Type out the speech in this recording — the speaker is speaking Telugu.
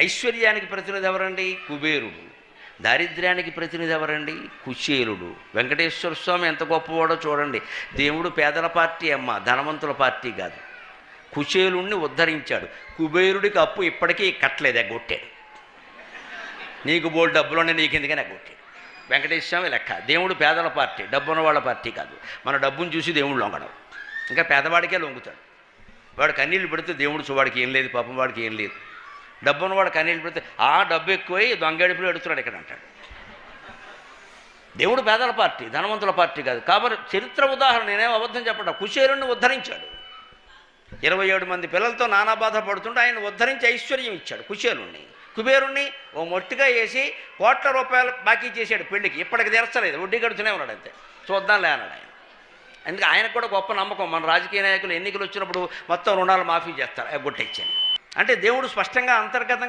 ఐశ్వర్యానికి ప్రతినిధి ఎవరండి? కుబేరుడు. దారిద్ర్యానికి ప్రతినిధి ఎవరండి? కుచేలుడు. వెంకటేశ్వర స్వామి ఎంత గొప్పవాడో చూడండి. దేవుడు పేదల పార్టీ అమ్మ, ధనవంతుల పార్టీ కాదు. కుచేలుణ్ణి ఉద్ధరించాడు. కుబేరుడికి అప్పు ఇప్పటికీ కట్టలేదు, ఎగ్గొట్టాడు. నీకు బోల్డ్ డబ్బులోనే నీకు ఎందుకని ఎగ్గొట్టాడు. వెంకటేశ్వర స్వామి లెక్క. దేవుడు పేదల పార్టీ, డబ్బు ఉన్న వాళ్ళ పార్టీ కాదు. మన డబ్బును చూసి దేవుడు లొంగడం, ఇంకా పేదవాడికే లొంగుతాడు. వాడు కన్నీళ్ళు పెడితే దేవుడు వాడికి ఏం లేదు, పాపం వాడికి ఏం లేదు. డబ్బు ఉన్నవాడు కన్నీళ్ళు పెడితే ఆ డబ్బు ఎక్కువై దొంగడుపులు ఎడుతున్నాడు ఇక్కడ అంటాడు. దేవుడు పేదల పార్టీ, ధనవంతుల పార్టీ కాదు. కాబట్టి చరిత్ర ఉదాహరణ, నేనేం అబద్ధం చెప్పట. కుచేలుణ్ణి ఉద్ధరించాడు. 27 మంది పిల్లలతో నానా బాధ పడుతుంటే ఆయన ఉద్ధరించి ఐశ్వర్యం ఇచ్చాడు కుచేలుణ్ణి. కుబేరుణ్ణి ఓ మొట్టిగా వేసి ₹1,00,00,000 బాకీ చేశాడు పెళ్లికి. ఇప్పటికి తీర్చలేదు, వడ్డీ కడుతూనే ఉన్నాడు. అంతే, చూద్దాంలే అన్నాడు ఆయన. అందుకే ఆయనకు కూడా గొప్ప నమ్మకం, మన రాజకీయ నాయకులు ఎన్నికలు వచ్చినప్పుడు మొత్తం రుణాలు మాఫీ చేస్తారు, గుట్టెచ్చాను అంటే దేవుడు స్పష్టంగా అంతర్గతంగా